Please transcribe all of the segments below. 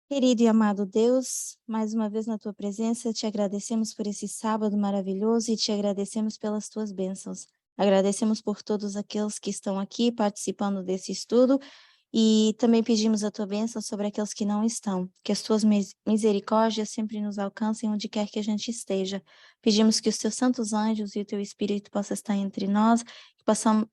Querido e amado Deus, mais uma vez na tua presença, te agradecemos por esse sábado maravilhoso e te agradecemos pelas tuas bênçãos. Agradecemos por todos aqueles que estão aqui participando desse estudo e também pedimos a tua bênção sobre aqueles que não estão. Que as tuas misericórdias sempre nos alcancem onde quer que a gente esteja. Pedimos que os teus santos anjos e o teu Espírito possam estar entre nós, que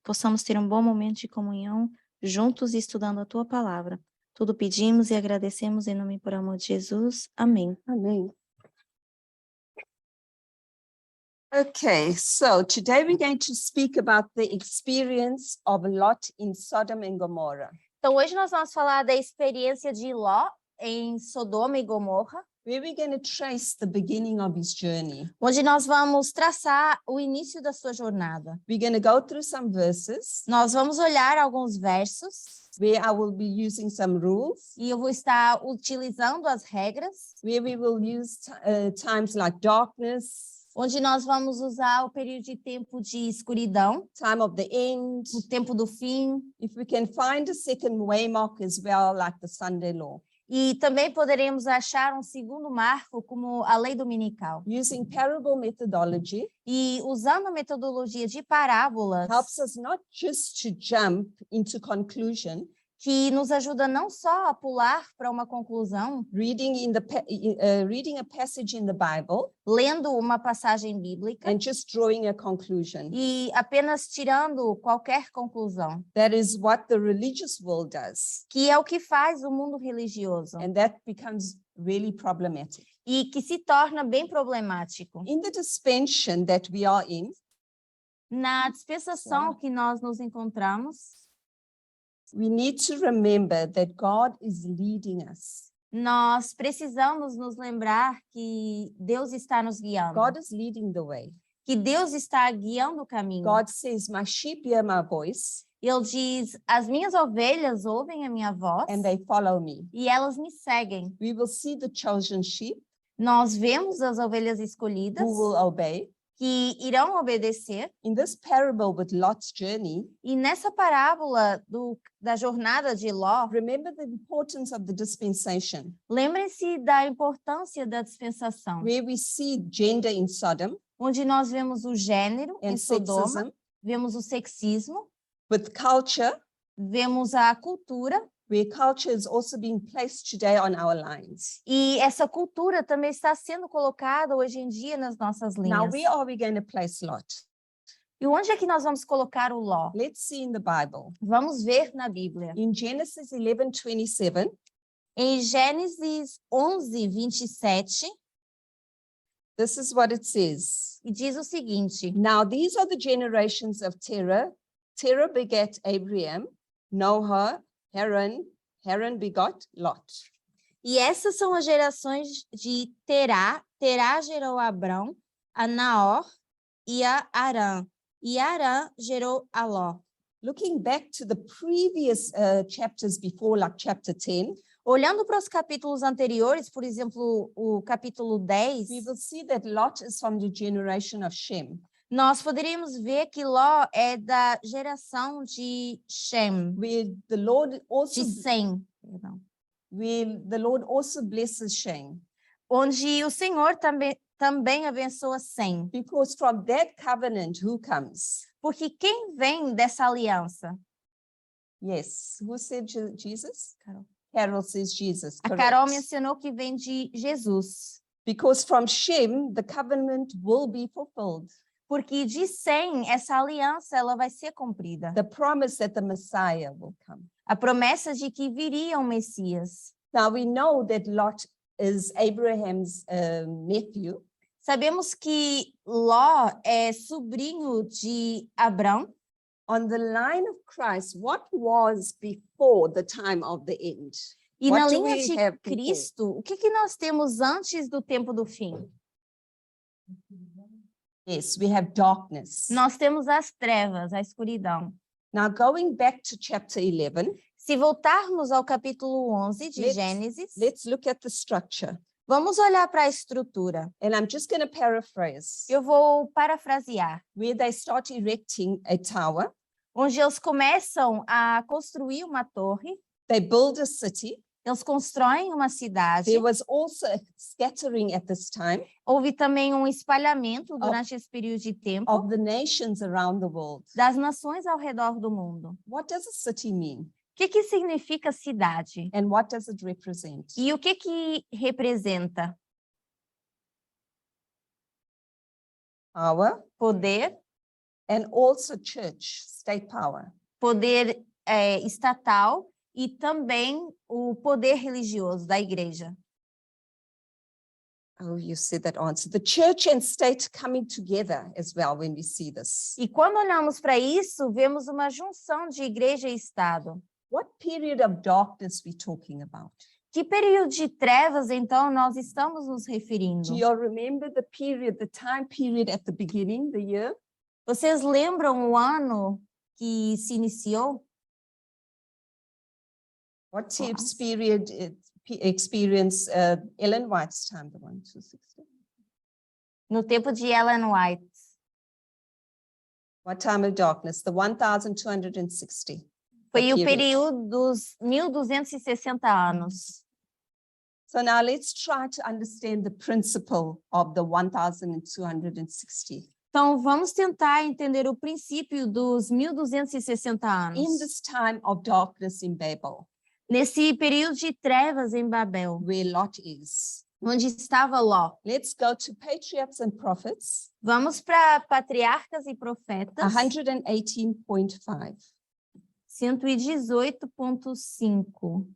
possamos ter um bom momento de comunhão juntos e estudando a tua palavra. Tudo pedimos e agradecemos em nome e por amor de Jesus. Amém. Amen. Okay, so today we're going to speak about the experience of Lot in Sodom and Gomorrah. Então hoje nós vamos falar da experiência de Ló em Sodoma e Gomorra, Where we're going to trace the beginning of his journey. onde nós vamos traçar o início da sua jornada. We're going to go through some verses Nós vamos olhar alguns versos where I will be using some rules, e eu vou estar utilizando as regras, where we will use times like darkness, onde nós vamos usar o período de tempo de escuridão, time of the end, o tempo do fim, if we can find a second waymark as well, like the Sunday law. e também poderemos achar um segundo marco como a lei dominical. Using parable methodology E usando a metodologia de parábolas, helps us not just to jump into conclusion, que nos ajuda não só a pular para uma conclusão, reading a passage in the Bible lendo uma passagem bíblica and just drawing a conclusion. e apenas tirando qualquer conclusão, That is what the religious world does, que é o que faz o mundo religioso and that becomes really problematic. e que se torna bem problemático. In the dispensation that we are in, Na dispensação que nós nos encontramos, we need to remember that God is leading us. nós precisamos nos lembrar que Deus está nos guiando, God is leading the way. que Deus está guiando o caminho. God says, my sheep hear my voice Ele diz, as minhas ovelhas ouvem a minha voz and they follow me. e elas me seguem. We will see the chosen sheep Nós vemos as ovelhas escolhidas who will obey. que irão obedecer. In this parable with Lot's journey, E nessa parábola da jornada de Ló, remember the importance of the dispensation, lembrem-se da importância da dispensação, where we see gender in Sodom onde nós vemos o gênero em and Sodoma, sexism, vemos o sexismo, with culture, vemos a cultura, where culture is also being placed today on our lines. e essa cultura também está sendo colocada hoje em dia nas nossas Now, linhas. where are we going to place Lot? E onde é que nós vamos colocar o Ló? Let's see in the Bible. Vamos ver na Bíblia. In Genesis 11:27, Em Gênesis 11:27, this is what it says. e diz o seguinte: Now, these are the generations of Terah. Terah begat Abraham, Noah, Haran. Haran begot Lot. E essas são as gerações de Terá. Terá gerou a Abrão, a Naor e a Arã. E Arã gerou a Ló. Looking back to the previous chapters before, like chapter 10, Olhando para os capítulos anteriores, por exemplo, o capítulo 10, we will see that Lot is from the generation of Shem, nós poderíamos ver que Ló é da geração de Shem, where the Lord also, de Sem, perdão, where the Lord also blesses Shem. onde o Senhor também abençoa Sem. Because from that covenant, who comes? Porque quem vem dessa aliança? Yes, who said Jesus? Carol. Carol says Jesus. A correct. Carol mencionou que vem de Jesus. Because from Shem, the covenant will be fulfilled. Porque de Sem, essa aliança ela vai ser cumprida. The promise that the Messiah will come. A promessa de que viria o Messias. Now we know that Lot is Abraham's nephew. Sabemos que Ló é sobrinho de Abrão. On the line of Christ, what was before the time of the end? E What na do linha we de have before? Cristo, o que nós temos antes do tempo do fim? Yes, we have darkness. Nós temos as trevas, a escuridão. Now going back to chapter 11, Se voltarmos ao capítulo 11 de Gênesis, let's look at the structure. vamos olhar para a estrutura. And I'm just going to paraphrase. Eu vou parafrasear. Where they start erecting a tower, Onde eles começam a construir uma torre, they build a city, Eles constroem uma cidade. There was also a scattering at this time Houve também um espalhamento durante esse período de tempo of the nations around the world. das nações ao redor do mundo. What does a city mean? O que significa cidade? And what does it represent? E o que representa? Power Poder, and also church, state power. poder estatal e também o poder religioso da igreja. Oh, you said that answer. The church and state coming together as well when we see this. E quando olhamos para isso, vemos uma junção de igreja e Estado. What period of darkness we talking about? Que período de trevas, então, nós estamos nos referindo? Do you all remember the period, the time period at the beginning, the year? Vocês lembram o ano que se iniciou? What period experienced Ellen White's time, the 1-2-60? No tempo de Ellen White. What time of darkness? The 1260. Foi o period. período dos 1260 anos. So now let's try to understand the principle of the 1260. Então, vamos tentar entender o princípio dos 1260 anos. In this time of darkness in Babel, Nesse período de trevas em Babel, where Lot is. onde estava Ló. Let's go to Patriarchs and Prophets, Vamos para Patriarcas e Profetas, 118.5. 118.5.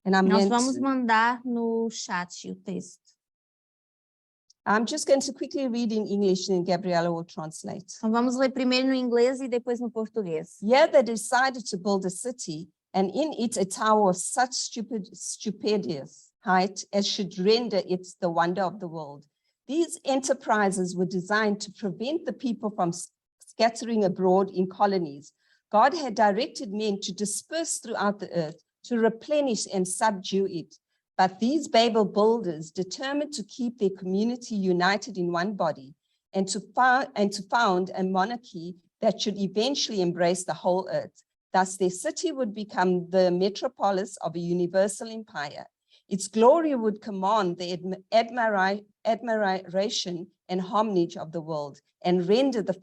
And Nós vamos mandar no chat o texto. I'm just going to quickly read in English and Gabriela will translate. Então vamos ler primeiro no inglês e depois no português. Here they decided to build a city, and in it a tower of such stupendous height as should render it the wonder of the world. These enterprises were designed to prevent the people from scattering abroad in colonies. God had directed men to disperse throughout the earth, to replenish and subdue it. But these Babel builders, determined to keep their community united in one body and to found a monarchy that should eventually embrace the whole earth. Thus, their city would become the metropolis of a universal empire. Its glory would command the admiration and homage of the world and render the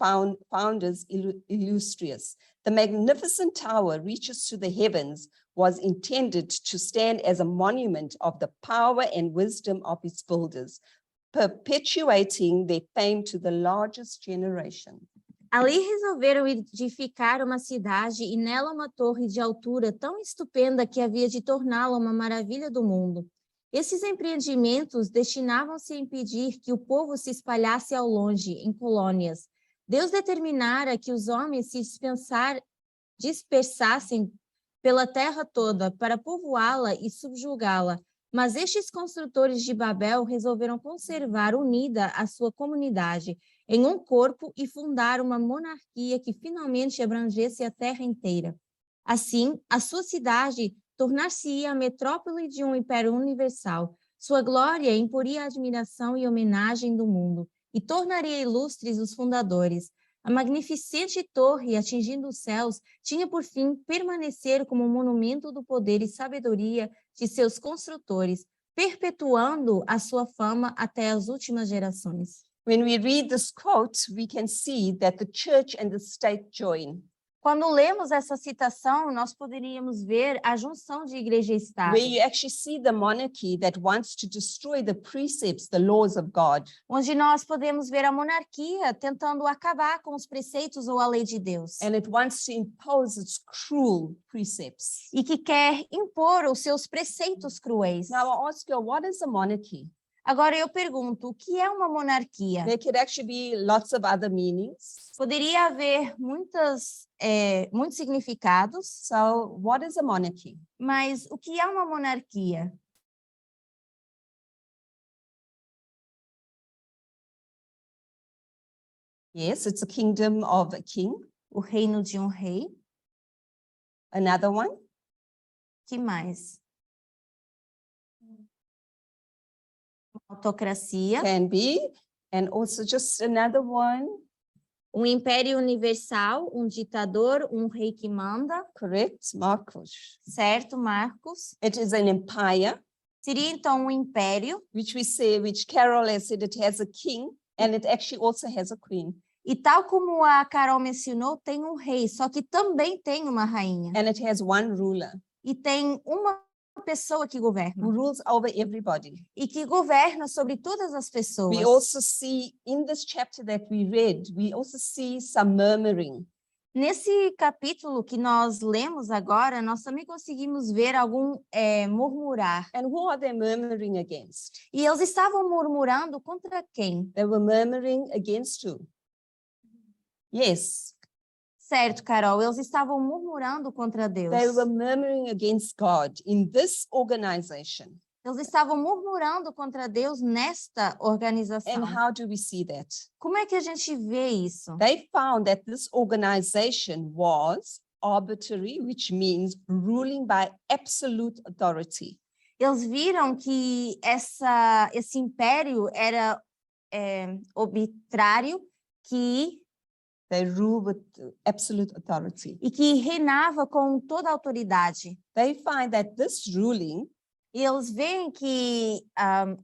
founders illustrious. The magnificent tower reaches to the heavens, was intended to stand as a monument of the power and wisdom of its builders, perpetuating their fame to the largest generation. Ali resolveram edificar uma cidade e nela uma torre de altura tão estupenda que havia de torná-la uma maravilha do mundo. Esses empreendimentos destinavam-se a impedir que o povo se espalhasse ao longe, em colônias. Deus determinara que os homens se dispersassem pela terra toda para povoá-la e subjugá-la. Mas estes construtores de Babel resolveram conservar unida a sua comunidade em um corpo e fundar uma monarquia que finalmente abrangesse a terra inteira. Assim, a sua cidade tornar-se-ia a metrópole de um império universal. Sua glória imporia a admiração e homenagem do mundo e tornaria ilustres os fundadores. A magnificente torre, atingindo os céus, tinha por fim permanecer como um monumento do poder e sabedoria de seus construtores, perpetuando a sua fama até as últimas gerações. When we read this quote, we can see that the church and the state join. Quando lemos essa citação, nós poderíamos ver a junção de igreja e Estado. Where you actually see the monarchy that wants to destroy the precepts, the laws of God. Onde nós podemos ver a monarquia tentando acabar com os preceitos ou a lei de Deus. And it wants to impose its cruel precepts. E que quer impor os seus preceitos cruéis. Now I ask you, what is a monarchy? Agora eu pergunto, o que é uma monarquia? There could actually be lots of other meanings. Poderia haver muitos significados. So what is a monarchy? Mas o que é uma monarquia? Yes, it's a kingdom of a king. O reino de um rei. Another one? Que mais? Autocracia. Can be. And also just another one. Um império universal, um ditador, um rei que manda, correct, Marcos? certo, Marcos? It is an empire, Seria então um império, which Carol has said it has a king, and it actually also has a queen. e tal como a Carol mencionou, tem um rei, só que também tem uma rainha. And it has one ruler E tem uma pessoa que who governa, rules over everybody. e que governa sobre todas as We pessoas. also see in this chapter that we read, we also see some murmuring. Nesse capítulo que nós lemos agora, nós também conseguimos ver algum murmurar. And who are they murmuring against? E eles estavam murmurando contra quem? They were murmuring against who? Yes, Certo, Carol, eles estavam murmurando contra Deus. they were murmuring against God in this organization. Eles estavam murmurando contra Deus nesta organização. And how do we see that? Como é que a gente vê isso? They found that this organization was arbitrary, which means ruling by absolute authority. Eles viram que esse império era arbitrário, They rule with absolute authority. e que reinava com toda a autoridade. They find that this ruling E eles veem que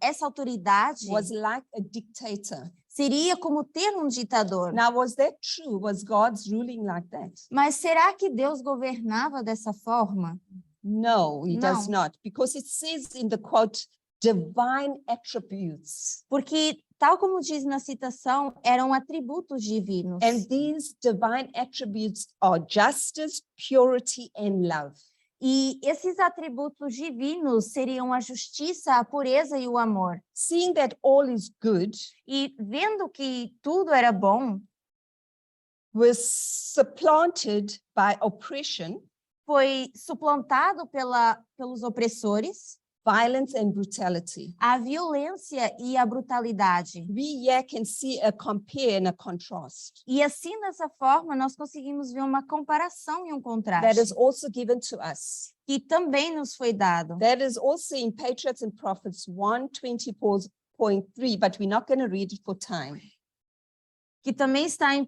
essa autoridade was like a dictator. seria como ter um ditador. Now, was that true? Was God's ruling like that? Mas será que Deus governava dessa forma? No, he does Não. not, because it says in the quote, divine attributes. Porque, tal como diz na citação, eram atributos divinos. And these divine attributes are justice, purity, and love. E esses atributos divinos seriam a justiça, a pureza e o amor. Seeing that all is good, E vendo que tudo era bom, was supplanted by oppression, foi suplantado pelos opressores, violence, and brutality. a violência e a brutalidade. We here can see a compare and a contrast. E assim, dessa forma, nós conseguimos ver uma comparação e um That contraste, is also given to us. que também nos foi dado. That is also in Patriots and Prophets 124.3, but we're not going to read it for time. Que também está em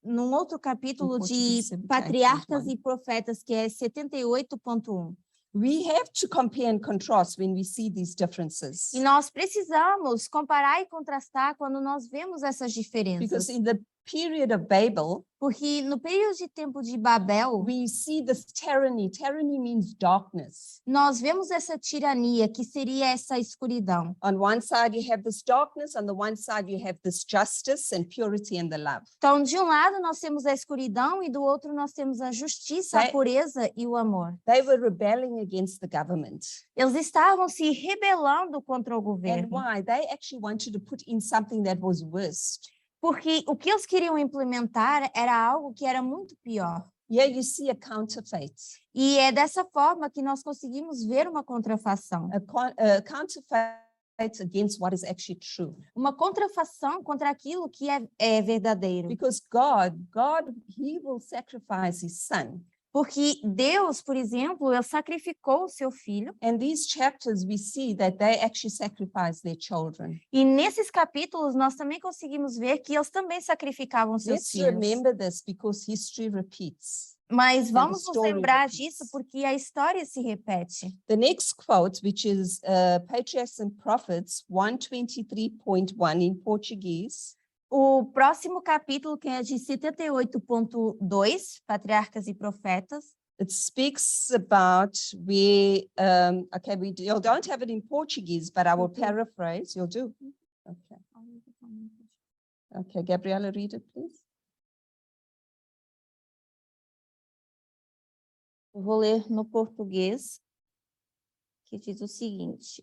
num outro capítulo Em de Português, 78.1. Patriarcas e Profetas, que é 78.1. We have to compare and contrast when we see these differences. E nós precisamos comparar e contrastar quando nós vemos essas diferenças. Because in the period of Babel, Porque no período de tempo de Babel, we see this tyranny. Tyranny means darkness. nós vemos essa tirania, que seria essa escuridão. On one side, you have this darkness. On the one side, you have this justice and purity and the love. Então, de um lado, nós temos a escuridão e do outro, nós temos a justiça, a pureza e o amor. They were rebelling against the government. Eles estavam se rebelando contra o And governo. why? They actually wanted to put in something that was worse. Porque o que eles queriam implementar era algo que era muito pior. Here you see a counterfeit. E é dessa forma que nós conseguimos ver uma contrafação. A counterfeit against what is actually true. Uma contrafação contra aquilo que é verdadeiro. Because God, he will sacrifice his son. Porque Deus, por exemplo, ele sacrificou o seu filho. And these chapters we see that they actually sacrifice their children. E nesses capítulos nós também conseguimos ver que eles também sacrificavam seus Let's filhos. remember this because history repeats. Mas vamos nos story lembrar repeats. disso porque a história se repete. The next quote, which is Patriarchs and Prophets 123.1 in Portuguese. O próximo capítulo, que é de 78.2, Patriarcas e Profetas, It speaks about where, okay, you don't have it in Portuguese, but I will paraphrase. You'll do? Okay. Okay, Gabriela, read it, please. eu vou ler no português, que diz o seguinte.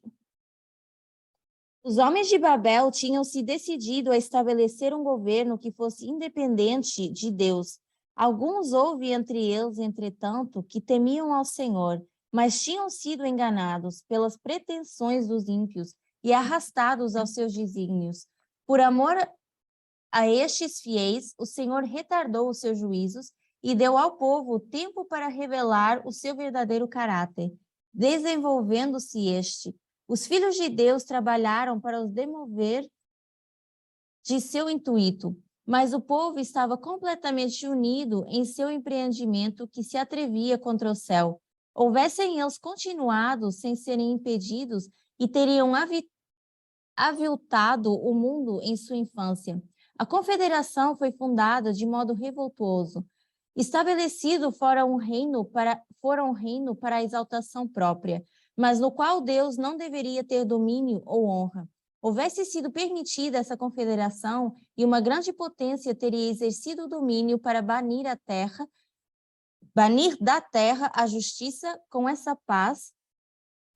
Os homens de Babel tinham se decidido a estabelecer um governo que fosse independente de Deus. Alguns houve entre eles, entretanto, que temiam ao Senhor, mas tinham sido enganados pelas pretensões dos ímpios e arrastados aos seus desígnios. Por amor a estes fiéis, o Senhor retardou os seus juízos e deu ao povo tempo para revelar o seu verdadeiro caráter, desenvolvendo-se este. Os filhos de Deus trabalharam para os demover de seu intuito. Mas o povo estava completamente unido em seu empreendimento que se atrevia contra o céu. Houvessem eles continuado sem serem impedidos e teriam aviltado o mundo em sua infância. A confederação foi fundada de modo revoltoso. Estabelecido fora um reino para a exaltação própria, mas no qual Deus não deveria ter domínio ou honra. Houvesse sido permitida essa confederação e uma grande potência teria exercido o domínio para banir da terra a justiça com essa paz,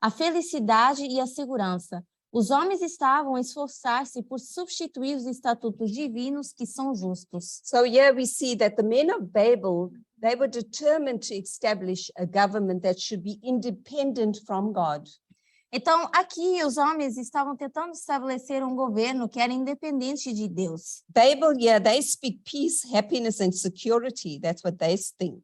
a felicidade e a segurança. Os homens estavam a esforçar-se por substituir os estatutos divinos que são justos. So here we see that the men of Babel, they were determined to establish a government that should be independent from God. Então, aqui os homens estavam tentando estabelecer um governo que era independente de Deus. Babel, yeah, they speak peace, happiness, and security. That's what they think.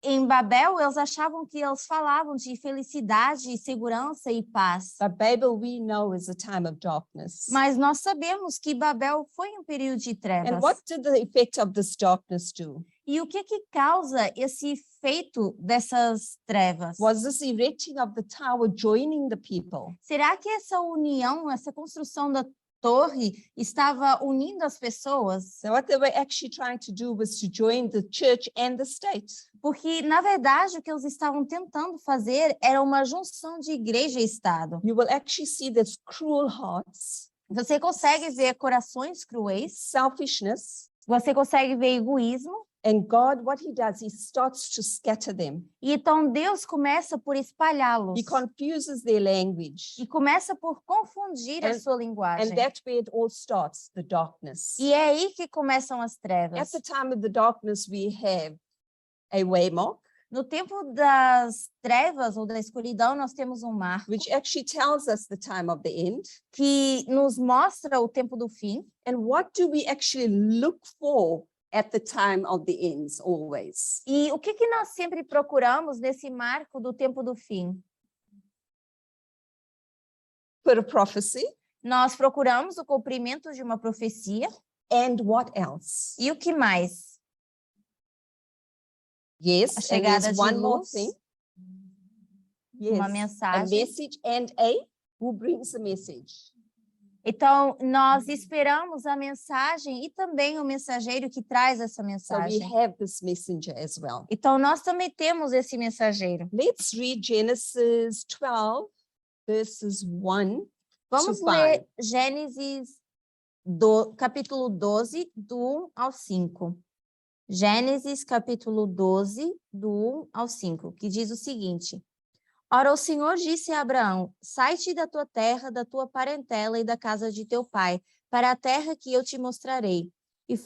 Em Babel, eles achavam que eles falavam de felicidade, segurança e paz. But Babel, we know, is a time of darkness. Mas nós sabemos que Babel foi um período de trevas. And what did the effect of this darkness do? E o que causa esse efeito dessas trevas? Was this erecting of the tower joining the people? Será que essa união, essa construção da torre estava unindo as pessoas? So what they were actually trying to do was to join the church and the state. Porque, na verdade, o que eles estavam tentando fazer era uma junção de igreja e Estado. You will actually see this cruel hearts, Você consegue ver corações cruéis, selfishness, você consegue ver egoísmo, and God, what he does, he starts to scatter them. e então Deus começa por espalhá-los. He confuses their language. E começa por confundir a sua linguagem. And that's where it all starts, the darkness. E é aí que começam as At trevas. the time of the darkness, we have a waymark, No tempo das trevas ou da escuridão, nós temos um marco which actually tells us the time of the end. que nos mostra o tempo do fim. And what do we actually look for at the time of the ends always? E o que nós sempre procuramos nesse marco do tempo do fim? For a prophecy. Nós procuramos o cumprimento de uma profecia. And what else? E o que mais? Yes, A and chegada there's de one more luz, thing. uma A mensagem. message and a who brings the message. Então, nós esperamos a mensagem e também o mensageiro que traz essa So we mensagem. have this messenger as well. Então, nós também temos esse mensageiro. Let's read Genesis 12, verses 1 Vamos to ler 5. Gênesis capítulo 12, do 1 ao 5. Gênesis, capítulo 12, do 1 ao 5, que diz o seguinte: Ora, o Senhor disse a Abraão: sai-te da tua terra, da tua parentela e da casa de teu pai, para a terra que eu te mostrarei. E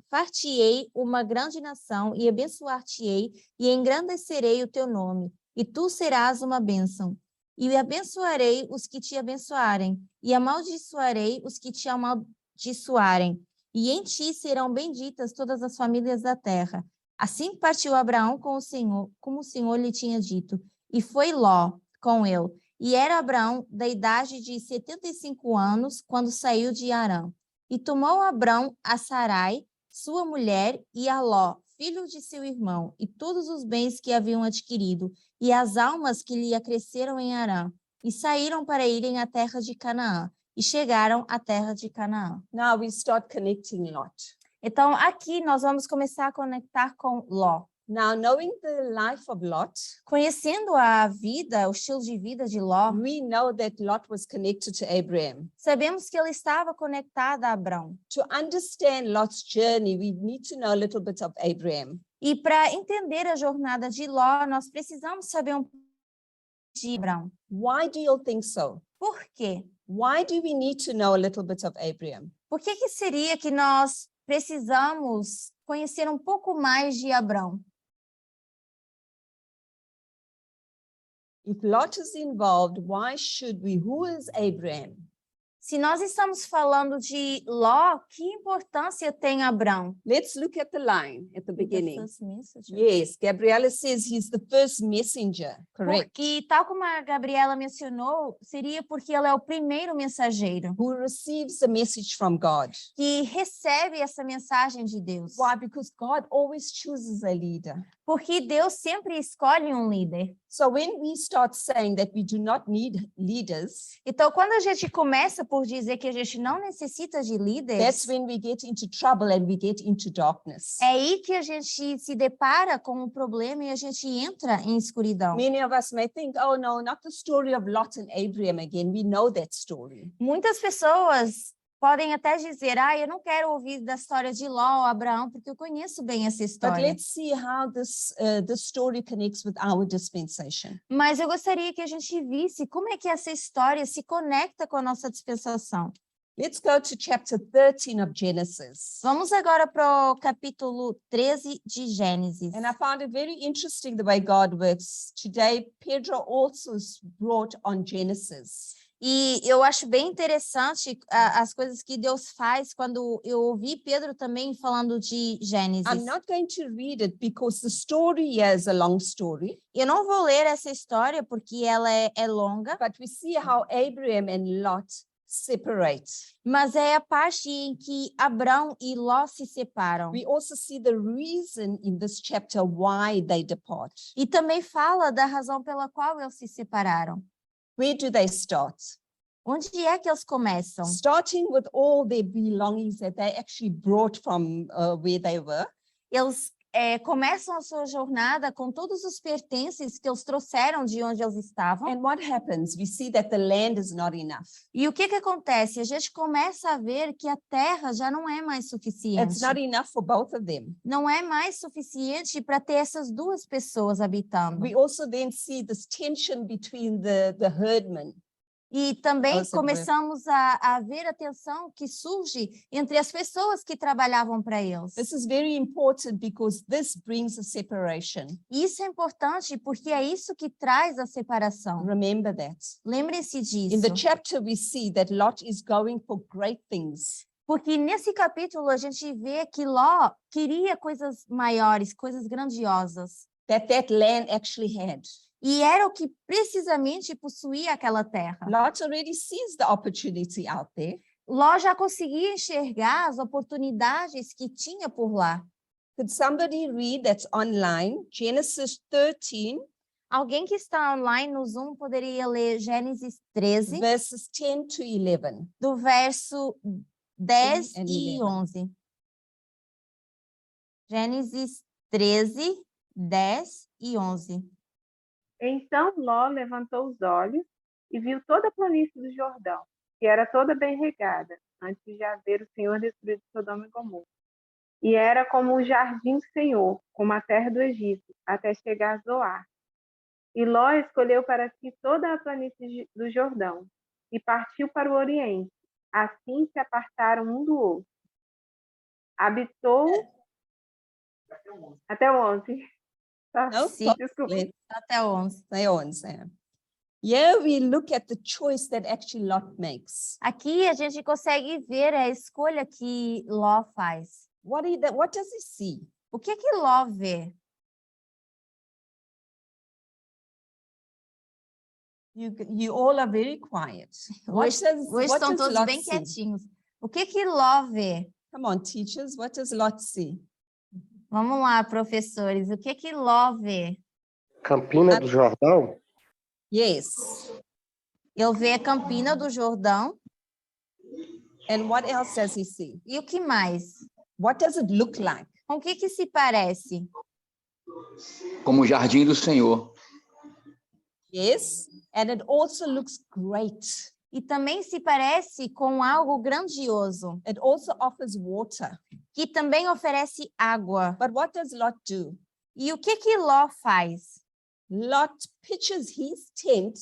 far-te-ei uma grande nação, e abençoar-te-ei, e engrandecerei o teu nome, e tu serás uma bênção. E abençoarei os que te abençoarem, e amaldiçoarei os que te amaldiçoarem. E em ti serão benditas todas as famílias da terra. Assim partiu Abraão com o Senhor, como o Senhor lhe tinha dito. E foi Ló com ele. E era Abraão da idade de 75 anos, quando saiu de Harã. E tomou Abraão a Sarai, sua mulher, e a Ló, filho de seu irmão, e todos os bens que haviam adquirido, e as almas que lhe acresceram em Harã. E saíram para irem à terra de Canaã. E chegaram à terra de Canaã. Now we start connecting Lot. Então, aqui nós vamos começar a conectar com Ló. Now, knowing the life of Lot, Conhecendo a vida, o estilo de vida de Ló, we know that Lot was connected to Abraham. sabemos que ele estava conectado a Abrão. To understand Lot's journey, we need to know a little bit of Abraham. E para entender a jornada de Ló, nós precisamos saber um pouco de Abrão. Why do you think so? Por quê? Why do we need to know a little bit of Abraham? Por que seria que nós precisamos conhecer um pouco mais de Abrão? If Lot is involved, why should we? Who is Abraham? Se nós estamos falando de Ló, que importância tem Abrão? Let's look at the line at the The beginning. first messenger. Yes, Gabriella says he's the first messenger, correct? Porque, tal como a Gabriela mencionou, seria porque ela é o primeiro mensageiro Who receives a message from God. que recebe essa mensagem de Deus. Why? Because God always chooses a leader. Porque Deus sempre escolhe um líder. So when we start saying that we do not need leaders, Então, quando a gente começa por dizer que a gente não necessita de líderes, that's when we get into trouble and we get into darkness. é aí que a gente se depara com um problema e a gente entra em escuridão. Many of us may think, oh no, not the story of Lot and Abraham again. We know that story. Muitas pessoas podem até dizer, eu não quero ouvir da história de Ló, Abraão, porque eu conheço bem essa But história. let's see how this story connects with our dispensation. Mas eu gostaria que a gente visse como é que essa história se conecta com a nossa dispensação. Let's go to chapter 13 of Genesis. Vamos agora para o capítulo 13 de Gênesis. And I found it very interesting the way God works. Today, Pedro also brought on Genesis. E eu acho bem interessante as coisas que Deus faz quando eu ouvi Pedro também falando de Gênesis. I'm not going to read it because the story here is a long story. Eu não vou ler essa história porque ela é longa, But we see how Abraham and Lot separate. mas é a parte em que Abrão e Ló se separam. We also see the reason in this chapter why they depart. E também fala da razão pela qual eles se separaram. Where do they start? Onde é que eles começam? Starting with all their belongings that they actually brought from where they were. Eles começam a sua jornada com todos os pertences que eles trouxeram de onde eles estavam. And what happens? We see that the land is not enough. E o que acontece? A gente começa a ver que a terra já não é mais suficiente. It's not enough for both of them. Não é mais suficiente para ter essas duas pessoas habitando. We also then see this tension between the herdmen. E também Nossa, começamos a ver a tensão que surge entre as pessoas que trabalhavam para eles. This is very important because this brings a separation. Isso é importante porque é isso que traz a separação. Remember that. Lembre-se In disso. the chapter, we see that Lot is going for great things. Porque nesse capítulo a gente vê que Ló queria coisas maiores, coisas grandiosas. That land actually had. E era o que precisamente possuía aquela terra. Lot already sees the opportunity out there. Ló já conseguia enxergar as oportunidades que tinha por lá. Could somebody read that's online? Genesis 13, Alguém que está online no Zoom poderia ler Gênesis 13, verses 10 to 11. do verso 10 and e 11. 11. Gênesis 13, 10 e 11. Então Ló levantou os olhos e viu toda a planície do Jordão, que era toda bem regada, antes de haver o Senhor destruído Sodoma e Gomorra. E era como o jardim do Senhor, como a terra do Egito, até chegar a Zoar. E Ló escolheu para si toda a planície do Jordão e partiu para o Oriente. Assim se apartaram um do outro. Habitou até o 11. No, Sim. Desculpa. Até 11. They on, Sam. Here we look at the choice that actually Lot makes. Aqui a gente consegue ver a escolha que Ló faz. What does he see? O que Ló vê? You all are very quiet. Hoje estão todos Lot bem see? quietinhos. O que Ló vê? Come on, teachers. What does Lot see? Vamos lá, professores. O que Ló vê? Campina do Jordão? Yes. Ele vê a Campina do Jordão. And what else does he see? E o que mais? What does it look like? Com o que se parece? Como o jardim do Senhor. Yes. And it also looks great. E também se parece com algo grandioso, It also offers water. que também oferece água. But what does Lot do? E o que Ló faz? Lot pitches his tent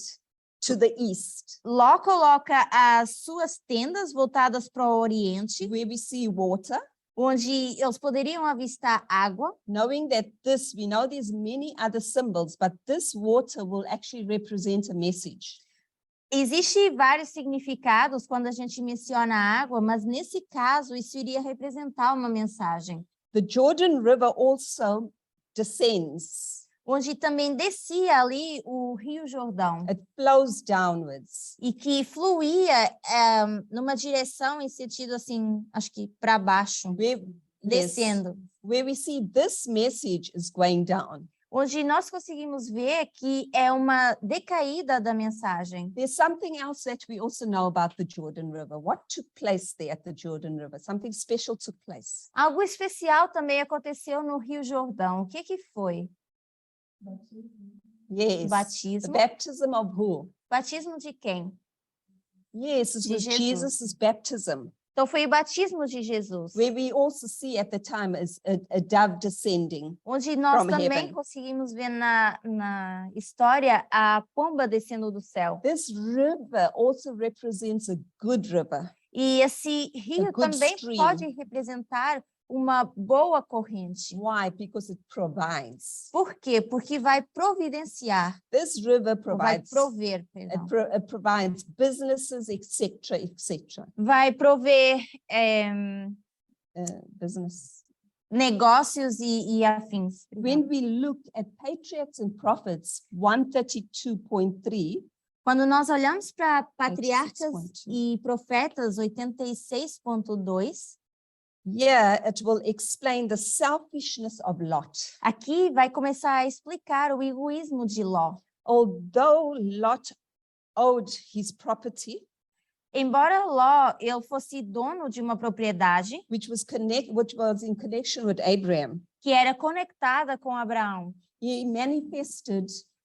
to the east, Ló coloca as suas tendas voltadas para o Oriente, where we see water, onde eles poderiam avistar água, knowing that we know there's many other symbols, but this water will actually represent a message. Existem vários significados quando a gente menciona a água, mas nesse caso isso iria representar uma mensagem. The Jordan River also descends. Onde também descia ali o Rio Jordão. It flows downwards. E que fluía numa direção em sentido assim, acho que para baixo, descendo. Where we see this message is going down. Onde nós conseguimos ver que é uma decaída da mensagem. There's something else that we also know about the Jordan River. What took place there at the Jordan River? Something special took place. Algo especial também aconteceu no Rio Jordão. O que foi? Yes. The Batismo. baptism of who? Batismo de quem? Yes, it De was Jesus. Jesus' baptism. Então foi o batismo de Jesus. Where we also see at the time is a dove descending. Onde nós from também heaven. conseguimos ver na história a pomba descendo do céu. This river also represents a good river. E esse rio good também stream. pode representar uma boa corrente. Why? Because it provides. Por quê? Porque vai providenciar, This river ou vai provides. prover, perdão. It provides businesses, etc., etc. Vai prover Business. negócios e afins. When we look at Patriarchs and Prophets 132.3, Quando nós olhamos para Patriarcas 86.2. e Profetas 86.2, yeah, it will explain the selfishness of Lot. aqui vai começar a explicar o egoísmo de Ló. Although Lot owed his property, Embora Ló ele fosse dono de uma propriedade which was in connection with Abraham, que era conectada com Abraão, he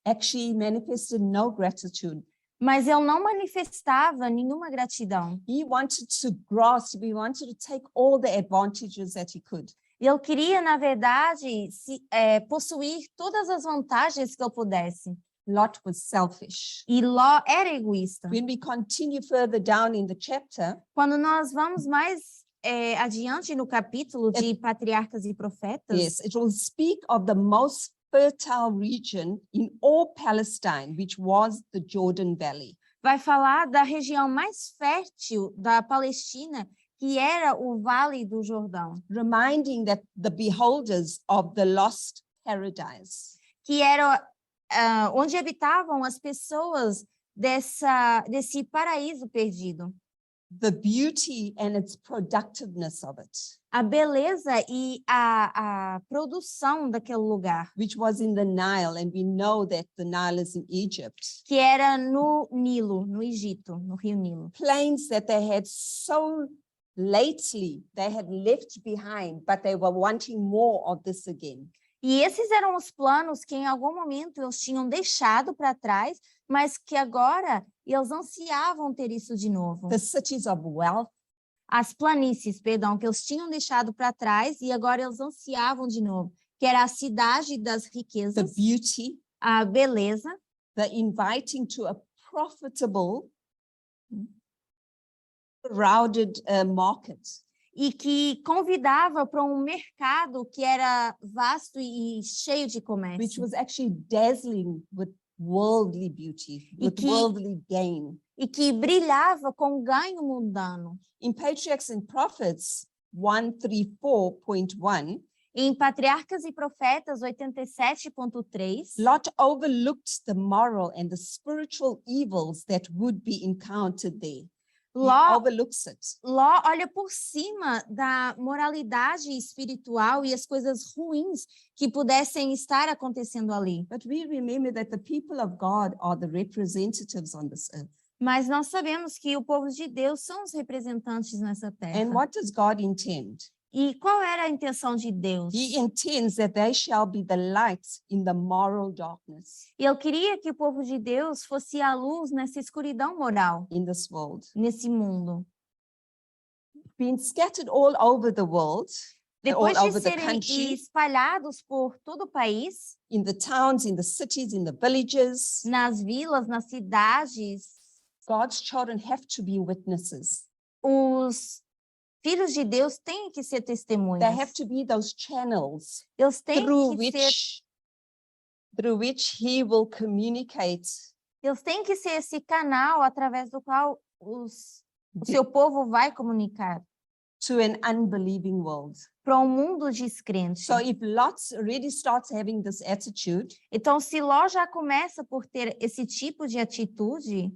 actually manifested no gratitude. mas ele não manifestava nenhuma gratidão. He wanted to grasp, he wanted to take all the advantages that he could. Ele queria, na verdade, possuir todas as vantagens que ele pudesse. Lot was selfish. E Ló era egoísta. When we continue further down in the chapter, Quando nós vamos mais adiante no capítulo de Patriarcas e Profetas, yes, it will speak of the most fertile region in all Palestine, which was the Jordan Valley. vai falar da região mais fértil da Palestina, que era o Vale do Jordão, Reminding that the beholders of the lost paradise. que era onde habitavam as pessoas desse paraíso perdido. The beauty and its productiveness of it, A beleza e a produção daquele lugar, which was in the Nile, and we know that the Nile is in Egypt. que era no Nilo, no Egito, no Rio Nilo. Plains that they had so lately, they had left behind, but they were wanting more of this again. E esses eram os planos que em algum momento eles tinham deixado para trás, mas que agora eles ansiavam ter isso de novo. The cities of wealth, As planícies, perdão, que eles tinham deixado para trás e agora eles ansiavam de novo, que era a cidade das the riquezas, beauty, a beleza, the inviting to a profitable, crowded market. e que convidava para um mercado que era vasto e cheio de Which comércio, was actually dazzling with worldly beauty, with que- worldly gain. e que brilhava com ganho mundano. In Patriarchs and Prophets 134.1, Em Patriarcas e Profetas 87.3, Lot overlooked the moral and the spiritual evils that would be encountered there. He Ló overlooks it. Ló olha por cima da moralidade espiritual e as coisas ruins que pudessem estar acontecendo ali. But we remember that the people of God are the representatives on this earth. Mas nós sabemos que o povo de Deus são os representantes nessa terra. And what does God intend? E qual era a intenção de Deus? He intends that they shall be the light in the moral darkness Ele queria que o povo de Deus fosse a luz nessa escuridão moral, in this world. nesse mundo. Being scattered all over the world, Depois all de over the serem country, espalhados por todo o país, in the towns, in the cities, in the villages, nas vilas, nas cidades, God's children have to be witnesses. os filhos de Deus têm que ser They testemunhas. have to be those channels Eles têm through que ser which he will communicate Eles têm que ser esse canal através do qual o seu povo vai comunicar to an unbelieving world. para um mundo descrente. So if Lot already starts having this attitude, Então, se Ló já começa por ter esse tipo de atitude,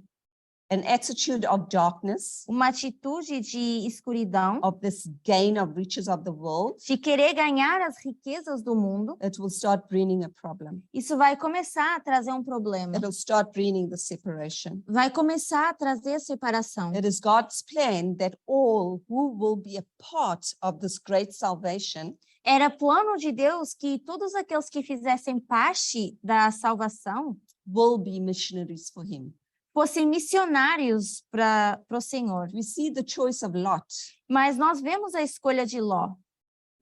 an attitude of darkness, uma atitude de escuridão, of this gain of riches of the world, de querer ganhar as riquezas do mundo, it will start bringing a problem. isso vai começar a trazer um problema. It will start bringing the separation. Vai começar a trazer a separação. It is God's plan that all who will be a part of this great salvation Era plano de Deus que todos aqueles que fizessem parte da salvação will be missionaries for him. fossem missionários para o Senhor. We see the choice of Lot. Mas nós vemos a escolha de Ló.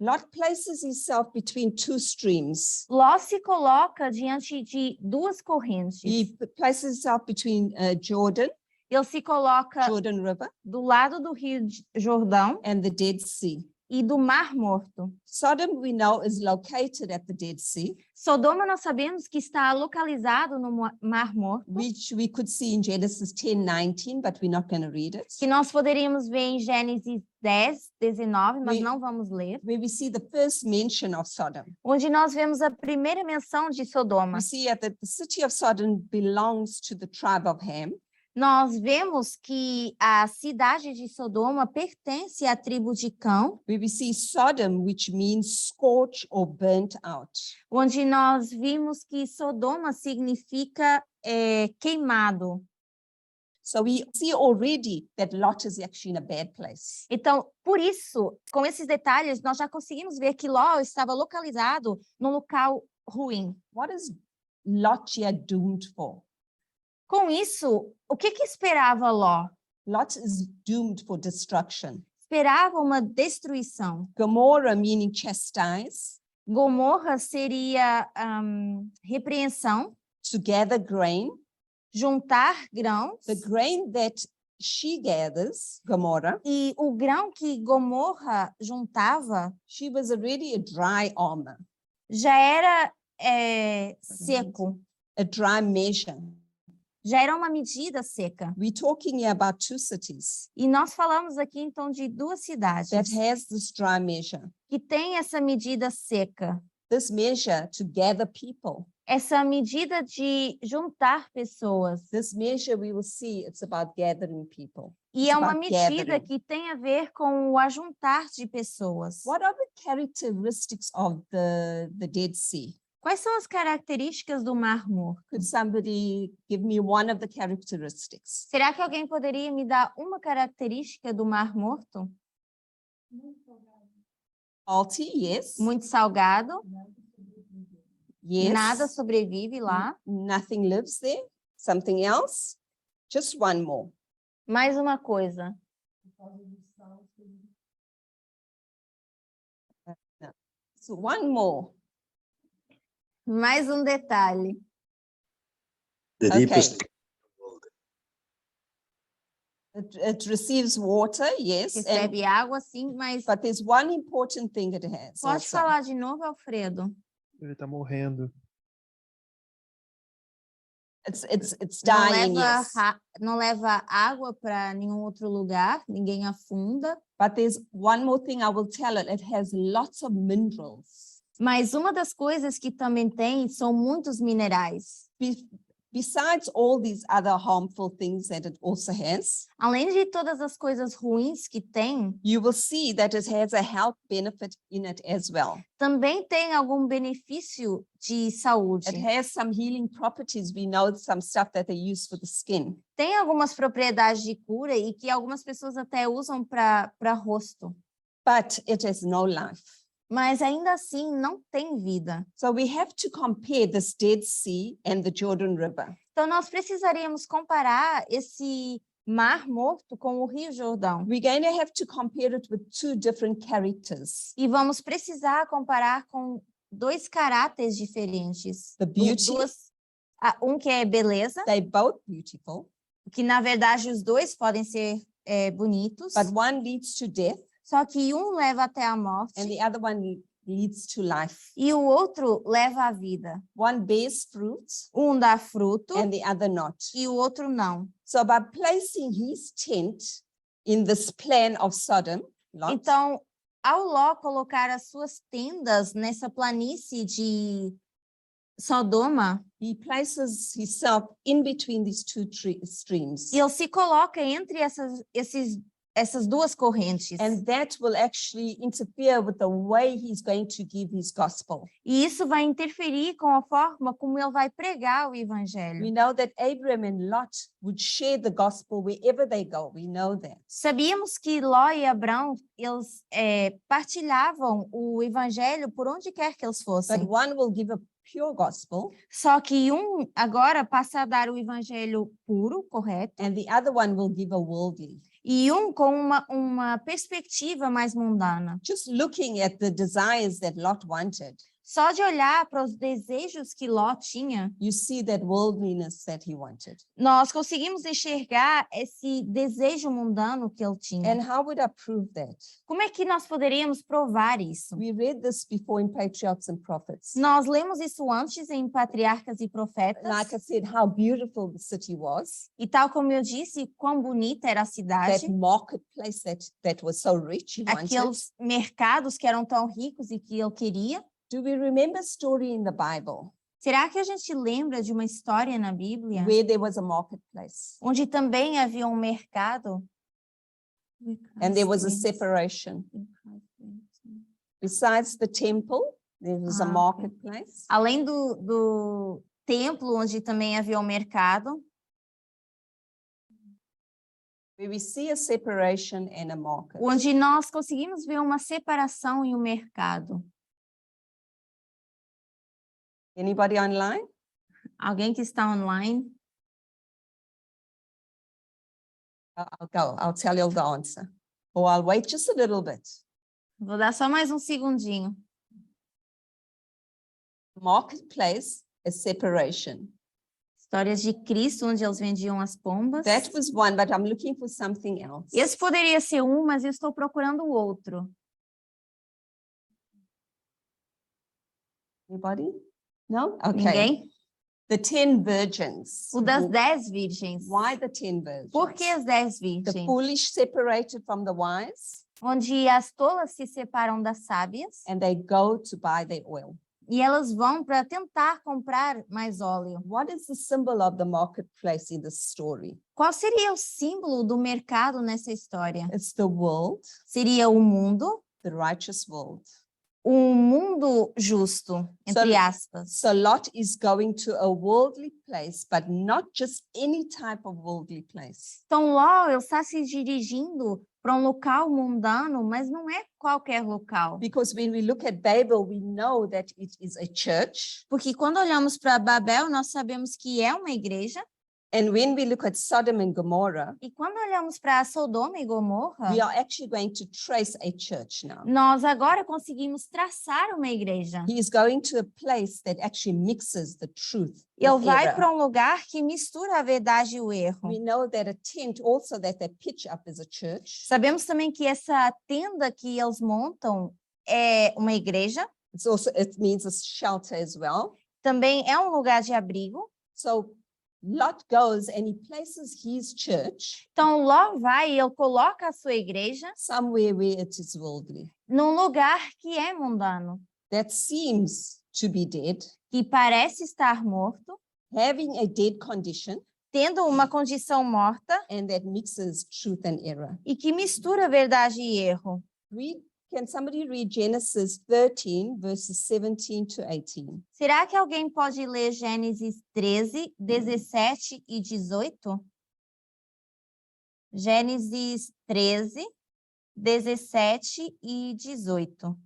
Lot places himself between two streams. Ló se coloca diante de duas correntes. He places himself between Jordan Ele se coloca River, do lado do Rio Jordão and the Dead Sea. e do Mar Morto. Sodom, we know, is located at the Dead Sea, Sodoma nós sabemos que está localizado no Mar Morto, which we could see in Genesis 10:19, but we're not going to read it. que nós poderíamos ver em Gênesis 10, 19, mas We- não vamos ler, Where we see the first mention of Sodom. onde nós vemos a primeira menção de Sodoma. We see that the city of Sodom belongs to the tribe of Ham, Nós vemos que a cidade de Sodoma pertence à tribo de Cão, where we see Sodom, which means scorched or burnt out. onde nós vimos que Sodoma significa queimado. So we see already that Lot is actually in a bad place. Então, por isso, com esses detalhes, nós já conseguimos ver que Ló estava localizado num local ruim. What is Lot here doomed for? Com isso, o que esperava Ló? Lot is doomed for destruction. Esperava uma destruição. Gomorrah meaning chastise, Gomorra seria repreensão, to gather grain. juntar grãos, The grain that she gathers, Gomorrah, e o grão que Gomorra juntava she was already a dry armor, já era seco, a dry measure. já era uma medida seca. We're talking here about two cities E nós falamos aqui, então, de duas cidades that has this dry measure. que têm essa medida seca, This measure to gather people. essa medida de juntar pessoas. This measure we will see it's about gathering people. E It's é uma about medida gathering. que tem a ver com o ajuntar de pessoas. What are the characteristics of the Dead Sea? Quais são as características do Mar Morto? Could somebody give me one of the characteristics? Será que alguém poderia me dar uma característica do Mar Morto? Salty, yes. Muito salgado, Yes. nada sobrevive lá. Nothing lives there. Something else? Just one more. Mais uma coisa, So one more. mais um detalhe. The Okay. deepest It receives water, yes. And, Recebe água, sim, mas but there's one important thing it has. pode also. falar de novo, Alfredo? Ele tá morrendo. It's Não dying, leva, yes. não leva água para nenhum outro lugar, ninguém afunda. But there's one more thing I will tell it. It has lots of minerals. Mas uma das coisas que também tem são muitos minerais. Besides all these other harmful things that it also has, Além de todas as coisas ruins que tem, you will see that it has a health benefit in it as well. também tem algum benefício de saúde. It has some healing properties. We know some stuff that they use for the skin. Tem algumas propriedades de cura e que algumas pessoas até usam para rosto. But it has no life. Mas ainda assim não tem vida. So we have to compare this Dead Sea and the Jordan River. Então nós precisaríamos comparar esse Mar Morto com o Rio Jordão. We're going to have to compare it with two different characters. E vamos precisar comparar com dois caráteres diferentes. The beauty, Um que é beleza, they're both beautiful, que na verdade os dois podem ser bonitos, but one leads to death só que um leva até a morte and the other one leads to life. e o outro leva à vida. One bears fruit Dá fruto and the other not. e o outro não. So by placing his tent in this plan of Sodom, Lot, Então, ao Ló colocar as suas tendas nessa planície de Sodoma, he places himself in between these two streams. ele se coloca entre essas duas correntes. And that will actually interfere with the way he's going to give his gospel. E isso vai interferir com a forma como ele vai pregar o evangelho. We know that Abraham and Lot would share the gospel wherever they go. We know that. Sabíamos que Ló e Abrão, eles partilhavam o evangelho por onde quer que eles But fossem. one will give a pure gospel Só que agora passa a dar o evangelho puro, correto, and the other one will give a worldly. e com uma perspectiva mais mundana. Just looking at the desires that Lot wanted, Só de olhar para os desejos que Ló tinha, you see that worldliness that he wanted. nós conseguimos enxergar esse desejo mundano que ele tinha. And how would I prove that? Como é que nós poderíamos provar isso? We read this before in Patriarchs and Prophets. Nós lemos isso antes em Patriarcas e Profetas, Like I said, how beautiful the city was, e tal como eu disse, quão bonita era a cidade, that marketplace that was so rich he wanted. aqueles mercados que eram tão ricos e que ele queria. Do we remember a story in the Bible Será que a gente lembra de uma história na Bíblia where there was a marketplace onde também havia um mercado? and there was a separation? Besides the temple, there was a Okay. marketplace. Além do templo, onde também havia um mercado, Where we see a separation and a market. onde nós conseguimos ver uma separação e um mercado. Anybody online? Alguém que está online? I'll go. I'll tell you the answer. Or I'll wait just a little bit. Vou dar só mais um segundinho. Marketplace is separation. Histórias de Cristo, onde eles vendiam as pombas. That was one, but I'm looking for something else. Esse poderia ser um, mas eu estou procurando o outro. Anybody? No? Okay. Ninguém? The 10 virgins. O das 10 virgens. Why the 10 virgins? Por que as 10 The virgens? foolish separated from the wise, Onde as tolas se separam das sábias and they go to buy their oil. e elas vão para tentar comprar mais óleo. What is the symbol of the marketplace in this story? Qual seria o símbolo do mercado nessa história? It's the world, Seria o mundo, the righteous world. um mundo justo, entre aspas. So Lot is going to a worldly place, but not just any type of worldly place. Então, Ló ele está se dirigindo para um local mundano, mas não é qualquer local. Because when we look at Babel, we know that it is a church. Porque quando olhamos para Babel, nós sabemos que é uma igreja. And when we look at Sodom and Gomorrah, E quando olhamos para Sodoma e Gomorra, we are actually going to trace a church now. nós agora conseguimos traçar uma igreja. He is going to a place that actually mixes the truth Ele with vai error. para um lugar que mistura a verdade e o erro. We know that a tent also that they pitch up as a church. Sabemos também que essa tenda que eles montam é uma igreja, It means a shelter as well. também é um lugar de abrigo. So Lot goes and he places his church Então, Ló vai e ele coloca a sua igreja somewhere where it is worldly, num lugar que é mundano, that seems to be dead, que parece estar morto, having a dead condition, tendo uma condição morta and that mixes truth and error. e que mistura verdade e erro. Can somebody read Genesis 13, verses 17 to 18? Será que alguém pode ler Gênesis 13, 17 e 18? Gênesis 13, 17 e 18.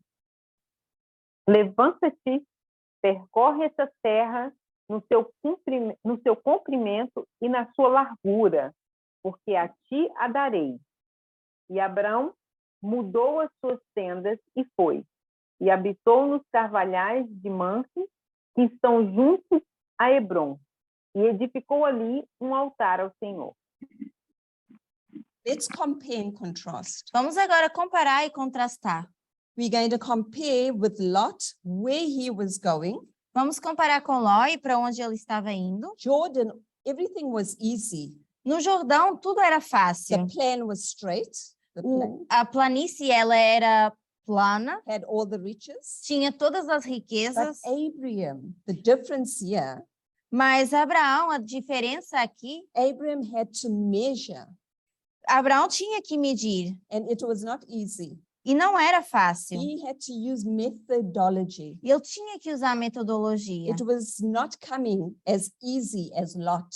Levanta-te, percorre essa terra no seu comprimento e na sua largura, porque a ti a darei. E Abrão mudou as suas tendas e foi, e habitou nos carvalhais de Mamre, que estão juntos a Hebrom, e edificou ali um altar ao Senhor. Let's compare and contrast. Vamos agora comparar e contrastar. We're going to compare with Lot, where he was going. Vamos comparar com Ló e para onde ele estava indo. Jordan, everything was easy. No Jordão, tudo era The fácil. plan was straight. The plan A planície, ela era plana, had all the riches. tinha todas as But riquezas, Abraham, the difference here, mas Abraão, a diferença aqui, Abraham had to measure, Abraão tinha que medir, and it was not easy. e não era fácil. He had to use methodology. E eu tinha que usar metodologia. It was not coming as easy as Lot.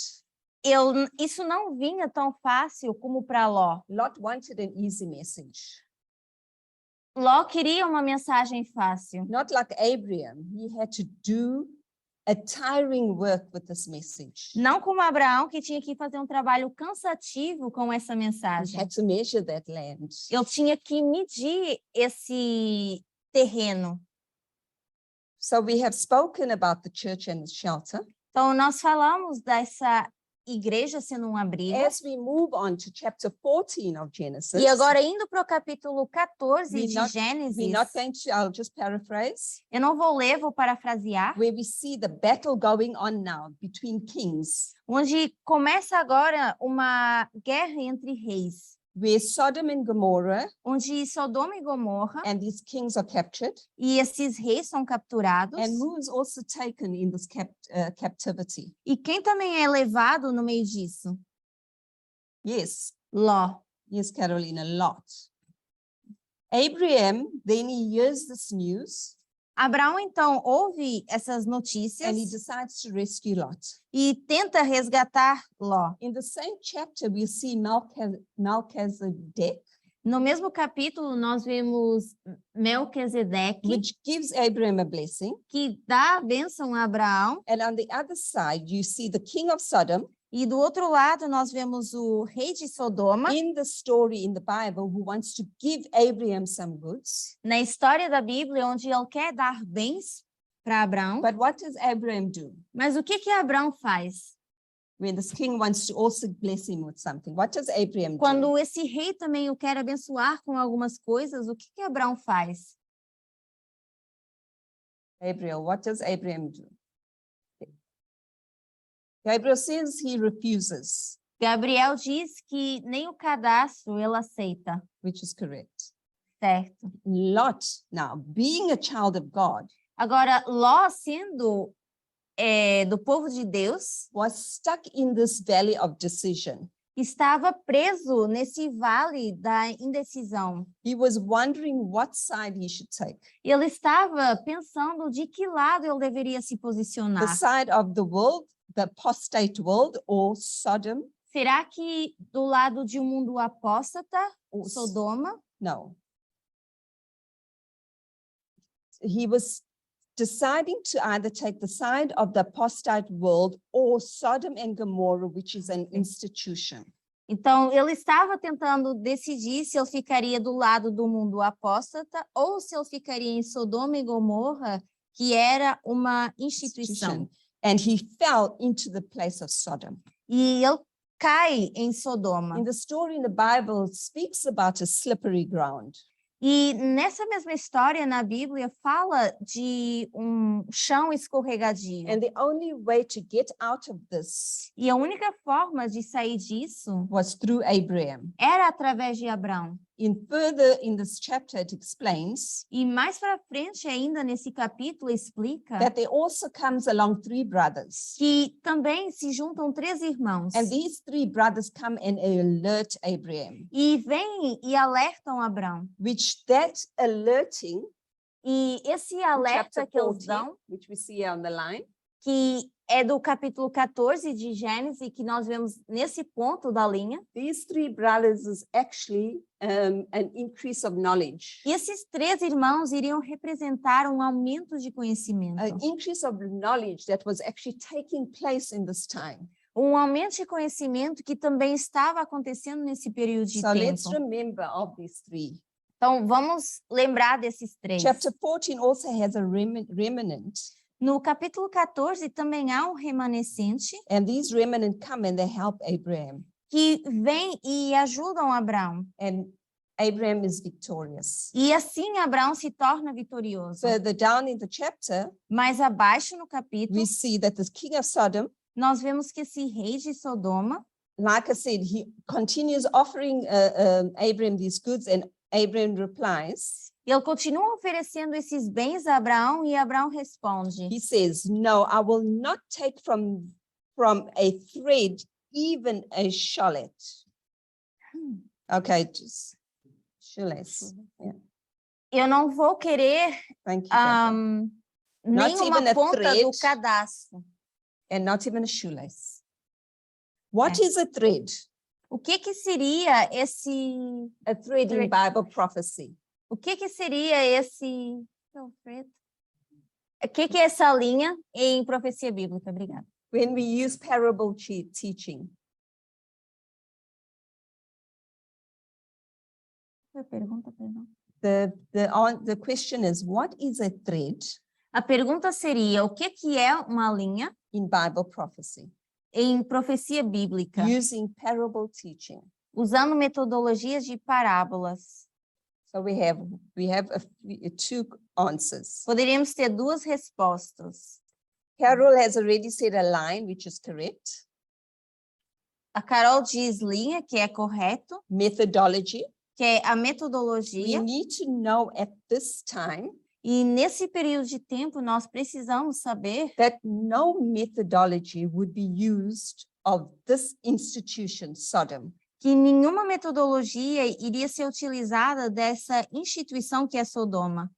Isso não vinha tão fácil como para Ló. Lot wanted an easy message. Ló queria uma mensagem fácil. Not like Abraham, he had to do a tiring work with this message. Não como Abraão, que tinha que fazer um trabalho cansativo com essa He mensagem. had to measure that land. Eu tinha que medir esse terreno. So we have spoken about the church and the shelter. Então, nós falamos dessa igreja sendo um abrigo. As we move on to chapter 14 of Genesis, E agora, indo para o capítulo 14 We're de not- Gênesis, we're not going to, I'll just paraphrase, eu não vou ler, vou parafrasear, where we see the battle going on now between kings, onde começa agora uma guerra entre reis, where Sodom and Gomorrah onde Sodoma e Gomorra and these kings are captured, e esses reis são capturados. and who is also taken in this captivity? E quem também é levado no meio disso? Yes, Ló. yes, Carolina, Lot. Abraham, then he hears this news Abraão, então, ouve essas notícias and he decides to rescue Lot. e tenta resgatar Ló. In the same chapter, we see Melchizedek, No mesmo capítulo, nós vemos Melquisedeque, which gives Abraham a blessing. que dá a bênção a Abraão, And on the other side, you see the king of Sodom e do outro lado nós vemos o rei de Sodoma, in the story in the Bible who wants to give Abraham some goods. na história da Bíblia, onde ele quer dar bens para Abraão. But what does Abraham do Mas o que Abraão faz? when this king wants to also bless him with something? What does Abraham do? Quando esse rei também o quer abençoar com algumas coisas, o que Abraão faz? Gabriel, what does Abraham do? Gabriel says he refuses, Gabriel diz que nem o cadastro ele aceita, which is correct. certo? Lot, now being a child of God, Agora, Ló, sendo do povo de Deus, was stuck in this valley of decision. estava preso nesse vale da indecisão. He was wondering what side he should take. Ele estava pensando de que lado ele deveria se The posicionar. side of the world, the apostate world, or Sodom? Será que do lado de um mundo apóstata, Or Sodoma? No. He was deciding to either take the side of the apostate world or Sodom and Gomorrah, which is an institution. Então, ele estava tentando decidir se ele ficaria do lado do mundo apóstata ou se ele ficaria em Sodoma e Gomorra, que era uma instituição. And he fell into the place of Sodom. E ele cai em Sodoma. In the story in the Bible, it speaks about a slippery ground. E nessa mesma história na Bíblia fala de um chão escorregadio. And the only way to get out of this E a única forma de sair disso was through Abraham. era através de Abraão. Further in this chapter, it explains E mais para frente ainda nesse capítulo explica that there also comes along three brothers. que também se juntam 3 irmãos. And these three brothers come and alert Abraham, E vêm e alertam Abraão. which that alerting, E esse in alerta chapter que eles 14, dão, which we see here on the line, que é do capítulo 14 de Gênesis, que nós vemos nesse ponto da linha, these three brothers is actually an increase of knowledge, e esses 3 irmãos iriam representar um aumento de conhecimento. an increase of knowledge that was actually taking place in this time. Um aumento de conhecimento que também estava acontecendo nesse período de So let's tempo. remember of these three. Então, vamos lembrar desses 3. Chapter 14 also has a remnant, No capítulo 14 também há um remanescente and these remnant come and they help Abraham. que vem e ajudam Abraão. And Abraham is victorious. E assim Abraão se torna vitorioso. Further down in the chapter, Mais abaixo no capítulo, we see that the king of Sodom, nós vemos que esse rei de Sodoma, like I said, he continues offering Abraham these goods, and Abraham replies, ele continua oferecendo esses bens a Abraão e Abraão responde: he says, no, I will not take from a thread even a shawlet. Okay, just shoelace. Yeah, eu não vou querer thank you. Catherine. Not nenhuma even a ponta do thread. cadastro. And not even a shoelace. What É. is a thread? O que seria esse? A thread in Thread. Bible prophecy. O que seria esse? O que é essa linha em profecia bíblica? Obrigada. When we use parable teaching, Pergunta, perdão. the question is, what is a thread A pergunta seria: o que é uma linha in Bible prophecy? em profecia bíblica, Using parable teaching. usando metodologias de parábolas? So we have two answers. Poderíamos ter duas respostas. Carol has already said a line, which is correct. A Carol diz linha, que é correto, Methodology. que é a We metodologia. need to know at this time E nesse período de tempo, nós precisamos saber that no methodology would be used of this institution, Sodom. que nenhuma metodologia iria ser utilizada dessa instituição que é Sodoma.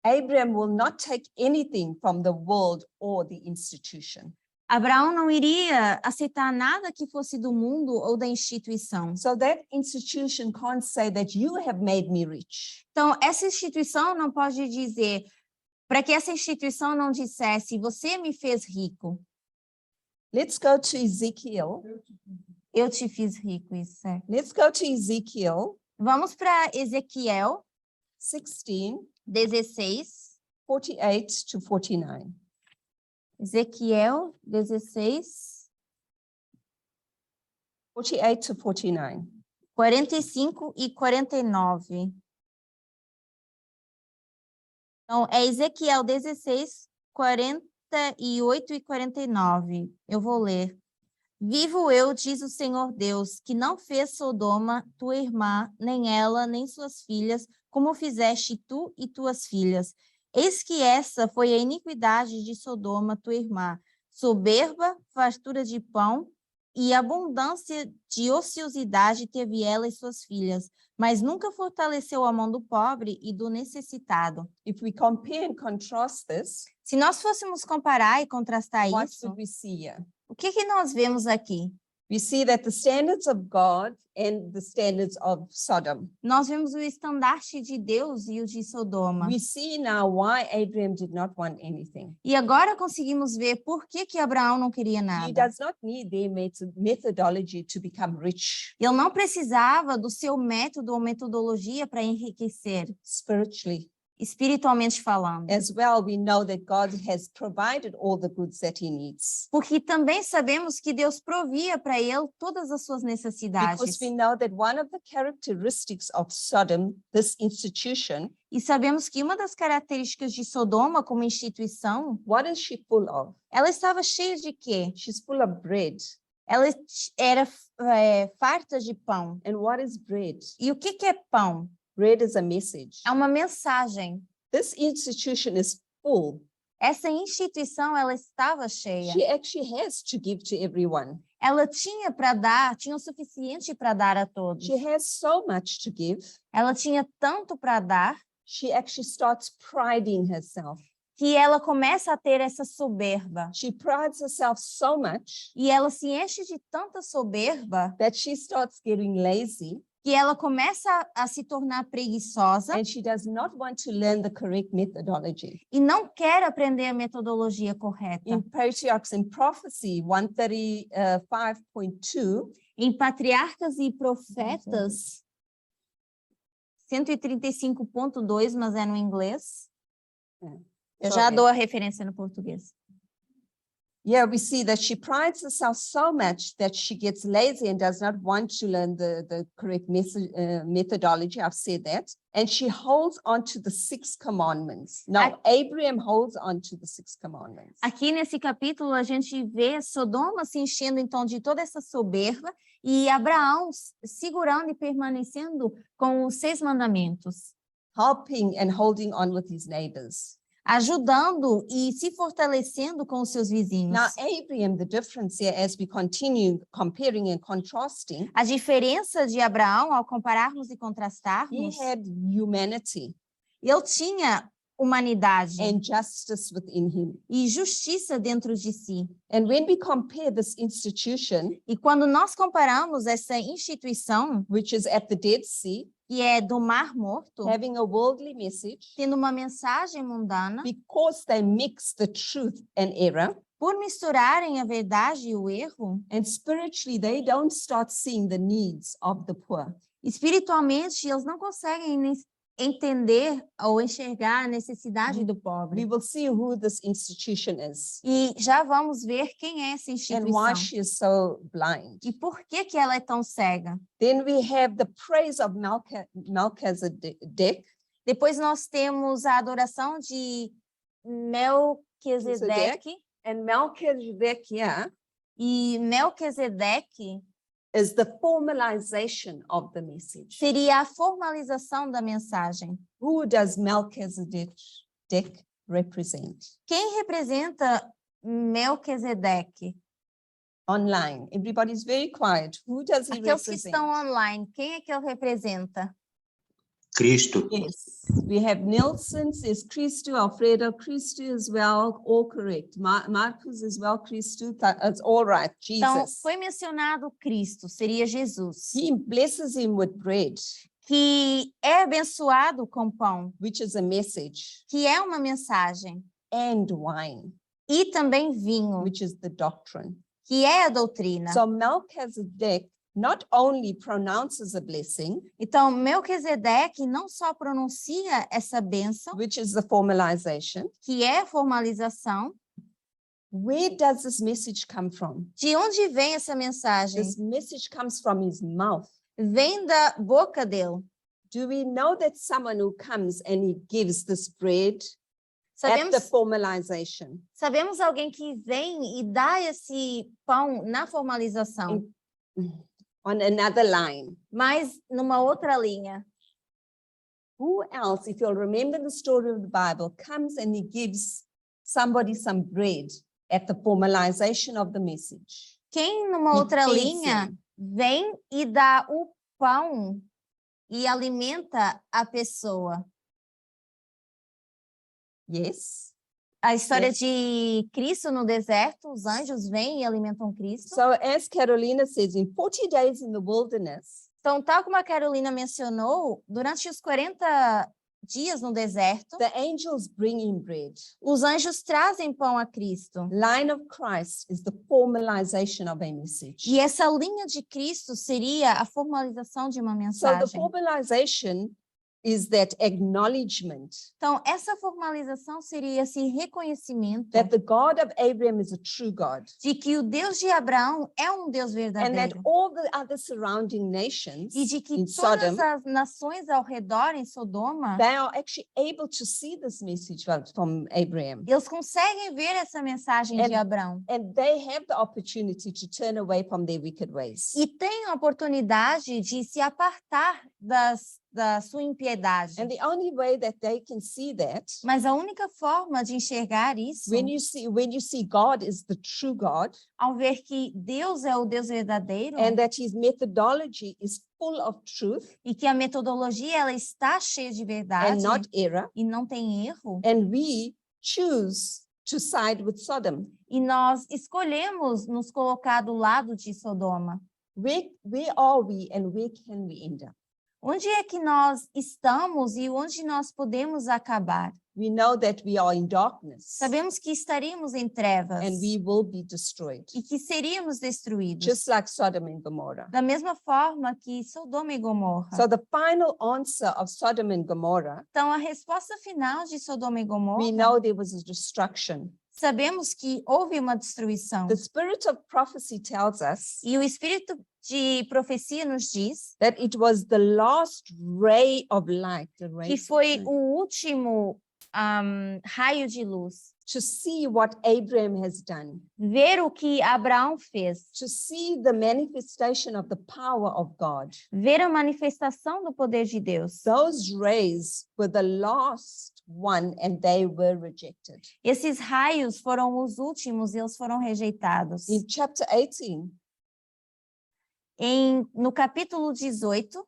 Abraham will not take anything from the world or the institution. Abraão não iria aceitar nada que fosse do mundo ou da instituição. So that institution can't say that you have made me rich. Então, essa instituição não pode dizer, para que essa instituição não dissesse, você me fez rico. Let's go to Ezekiel. Eu te fiz rico, isso é. Let's go to Ezekiel Vamos para Ezequiel 16, 16. 48 to 49. Ezequiel 16, 48 to 49. 45 e 49. Então, é Ezequiel 16, 48 e 49. Eu vou ler. Vivo eu, diz o Senhor Deus, que não fez Sodoma, tua irmã, nem ela, nem suas filhas, como fizeste tu e tuas filhas. Eis que essa foi a iniquidade de Sodoma, tua irmã, soberba, fartura de pão e abundância de ociosidade teve ela e suas filhas, mas nunca fortaleceu a mão do pobre e do necessitado. If we compare and contrast this, Se nós fôssemos comparar e contrastar what isso, would we see here? o que nós vemos aqui? We see that the standards of God and the standards of Sodom. Nós vemos o estandarte de Deus e o de Sodoma. We see now why Abraham did not want anything. E agora conseguimos ver por que Abraão não queria He nada. does not need their methodology to become rich Ele não precisava do seu método ou metodologia para enriquecer, spiritually. espiritualmente falando. As well, we know that God has provided all the goods that he needs. Porque também sabemos que Deus provia para ele todas as suas Because necessidades. we know that one of the characteristics of Sodom, this institution, E sabemos que uma das características de Sodoma como instituição, what is she full of? ela estava cheia de quê? She's full of bread. Ela era farta de pão. And what is bread? E o que é pão? Bread is a message. É uma mensagem. This institution is full. Essa instituição, ela estava cheia. She actually has to give to everyone. Ela tinha para dar, tinha o suficiente para dar a todos. She has so much to give. Ela tinha tanto para dar She actually starts priding herself. que ela começa a ter essa soberba. She prides herself so much E ela se enche de tanta soberba that she starts getting lazy que ela começa a se tornar preguiçosa and she does not want to learn the correct methodology. e não quer aprender a metodologia correta. In Patriarchs and Prophecy 135.2, Em Patriarcas e Profetas 135.2, mas é no inglês. Eu já Sorry. dou a referência no português. Yeah, we see that she prides herself so much that she gets lazy and does not want to learn the correct methodology. I've said that. And she holds on to the 6 commandments. Now, Abraham holds on to the 6 commandments. Aqui nesse capítulo a gente vê Sodoma se enchendo então de toda essa soberba e Abraão segurando e permanecendo com os 6 mandamentos, Helping and holding on with his neighbors. ajudando e se fortalecendo com os seus vizinhos. Now, Abraham, the difference here as we continue comparing and contrasting, A diferença de Abraão, ao compararmos e he contrastarmos, had humanity ele tinha humanidade and justice within him. e justiça dentro de si. And when we compare this institution, E quando nós comparamos essa instituição, which is at the Dead Sea, que é do Mar Morto, having a worldly message, tendo uma mensagem mundana, because they mix the truth and error, por misturarem a verdade e o erro, and spiritually they don't start seeing the needs of the poor. espiritualmente eles não conseguem entender ou enxergar a necessidade do We pobre. will see who this institution is E já vamos ver quem é essa and instituição why she is so blind. e por que que ela é tão cega. Then we have the praise of Melchizedek, Depois nós temos a adoração de Melquisedeque, and Melchizedek here e Melquisedeque is the formalization of the message. seria a formalização da mensagem. Who does Melchizedek represent? Quem representa Melquisedeque? Online, everybody's very quiet. Who does he Aqueles que represent? estão online, quem é que ele representa? Cristo. Yes, we have Nelson, says Christo, Alfredo, Christo as well, all correct. Marcus as well, Christo, it's all right, Então, Jesus. foi mencionado Cristo, seria Jesus, He blesses him with bread, que é abençoado com pão, which is a message, que é uma mensagem, and wine, e também vinho, which is the doctrine. que é a doutrina. So Melchizedek not only pronounces a blessing, Então, Melquisedeque não só pronuncia essa bênção, which is the formalization. que é a formalização. Where does this message come from? De onde vem essa mensagem? This message comes from his mouth. Vem da boca dele. Do we know that someone who comes and he gives this bread at the Sabemos, formalization? sabemos alguém que vem e dá esse pão na formalização, On another line. mas numa outra linha. Who else, if you'll remember the story of the Bible, comes and he gives somebody some bread at the formalization of the message? Quem numa E outra feeds linha him. vem e dá o pão e alimenta a pessoa? Yes. A história Yes. de Cristo no deserto, os anjos vêm e alimentam Cristo. So as Carolina says, in 40 days in the wilderness, Então, tal como a Carolina mencionou, durante os 40 dias no deserto, the angels bring him bread. os anjos trazem pão a Cristo. Line of Christ is the formalization of a message. E essa linha de Cristo seria a formalização de uma So the mensagem. formalization is that acknowledgement Então, essa formalização seria esse reconhecimento that the God of Abraham is a true God, de que o Deus de Abraão é um Deus and that verdadeiro. all the other surrounding nations E de que in todas Sodom, as nações ao redor em Sodoma, they are actually able to see this message from Abraham. eles conseguem ver essa mensagem de And- Abraão. And they have the opportunity to turn away from their wicked ways. E têm a oportunidade de se apartar da sua impiedade. And the only way that they can see that, Mas a única forma de enxergar isso, when you see God is the true God, ao ver que Deus é o Deus verdadeiro and that his methodology is full of truth e que a metodologia ela está cheia de and verdade not error, e não tem erro, and we choose to side with Sodom, e nós escolhemos nos colocar do lado de Sodoma. where are we and where can we end up? Onde é que nós estamos e onde nós podemos acabar? We know that we are in darkness Sabemos que estaríamos em trevas and we will be destroyed, e que seríamos destruídos, just like Sodom and Gomorrah. da mesma forma que Sodoma e Gomorra. So the final answer of Sodom and Gomorrah, Então, a resposta final de Sodoma e we Gomorra, know there was a destruction. Sabemos que houve uma destruição. The spirit of prophecy tells us E o espírito de profecia nos diz that it was the last ray of light, the que rays of foi light, o último raio de luz. to see what Abraham has done, Ver o que Abraão fez. to see the manifestation of the power of God. Ver a manifestação do poder de Deus. Those rays were the last one and they were rejected. Esses raios foram os últimos e eles foram rejeitados. In chapter 18, No capítulo 18,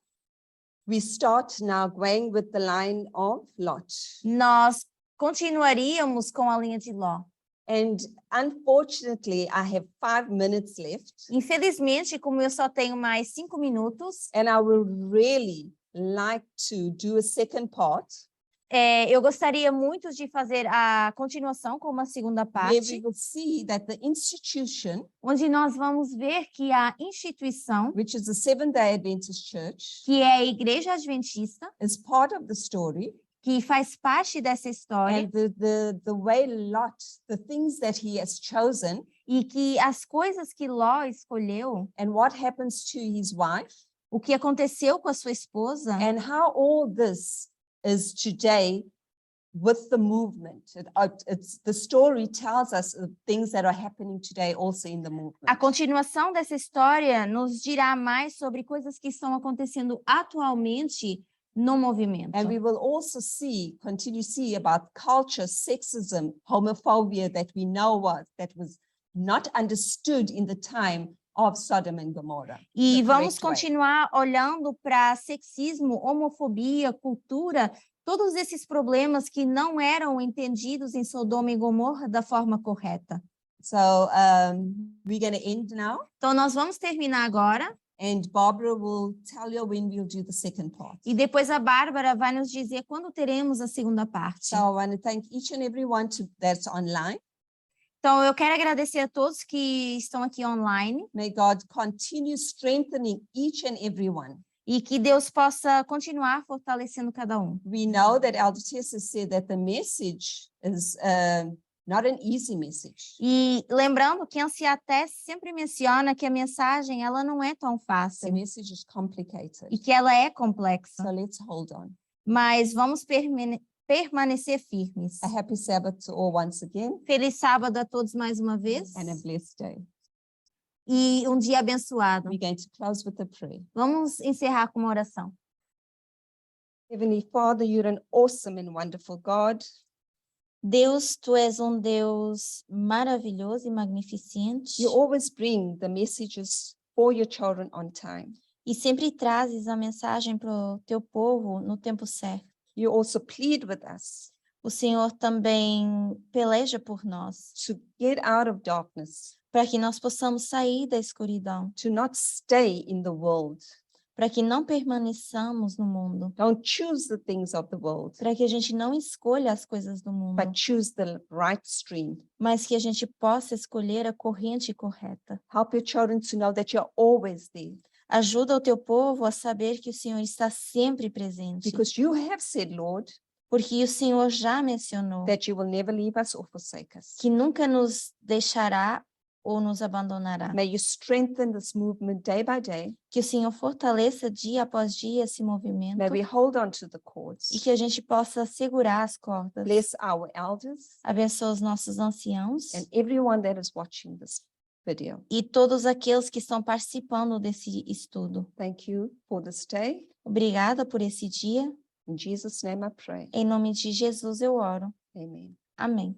we start now going with the line of Lot. nós continuaríamos com a linha de Ló. And unfortunately, I have 5 minutes left, Infelizmente, como eu só tenho mais 5 minutos, and I will really like to do a second part eu gostaria muito de fazer a continuação com uma segunda where we parte, will see that the institution, onde nós vamos ver que a instituição, which is the Seventh-day Adventist Church, que é a Igreja Adventista, is part of the story. que faz parte dessa história, And the way Lot, the things that he has chosen, e que as coisas que Ló escolheu, and what happens to his wife, o que aconteceu com a sua esposa, and how all this is today with the movement. The story tells us of things that are happening today also in the movement. a continuação dessa história nos dirá mais sobre coisas que estão acontecendo atualmente no movimento. And we will also continue to see about culture, sexism, homophobia that we know that was not understood in the time of Sodom and Gomorrah. E the vamos correct way. continuar olhando para sexismo, homofobia, cultura, todos esses problemas que não eram entendidos em Sodoma e Gomorra da forma correta. So we're going to end now, Então, nós vamos terminar agora, and Barbara will tell you when we'll do the second part. e depois a Bárbara vai nos dizer quando teremos a segunda parte. So I want to thank each and everyone that's online. Então, eu quero agradecer a todos que estão aqui online, May God continue strengthening each and every one. e que Deus possa continuar fortalecendo cada um. We know that Elder Tessa said that the message is not an easy message. E lembrando que a Anciaté sempre menciona que a mensagem ela não é tão The fácil message is complicated. e que ela é complexa, So let's hold on. mas vamos permanecer firmes. A happy Sabbath to all once again, Feliz sábado a todos mais uma vez and a blessed day. e um dia abençoado. We're going to close with a prayer. Vamos encerrar com uma oração. Heavenly Father, you're an awesome and wonderful God. Deus, tu és um Deus maravilhoso e magnificente You always bring the messages for your children on time. e sempre trazes a mensagem para o teu povo no tempo certo. You also plead with us O Senhor também peleja por nós, to get out of darkness, para que nós possamos sair da escuridão, to not stay in the world. para que não permaneçamos no mundo, Don't choose the things of the world, para que a gente não escolha as coisas do mundo, but choose the right stream. mas que a gente possa escolher a corrente correta. Help your children to know that you're always there, Ajuda o teu povo a saber que o Senhor está sempre presente, because you have said, Lord, porque o Senhor já mencionou that you will never leave us or forsake us. que nunca nos deixará ou nos abandonará. May you strengthen this movement day by day. Que o Senhor fortaleça dia após dia esse movimento May we hold on to the cords. e que a gente possa segurar as cordas. Bless our elders Abençoa os nossos anciãos and everyone that is watching this video. e todos aqueles que estão participando desse estudo. Thank you for this day. Obrigada por esse dia. In Jesus' name I pray. Em nome de Jesus eu oro. Amen. Amém.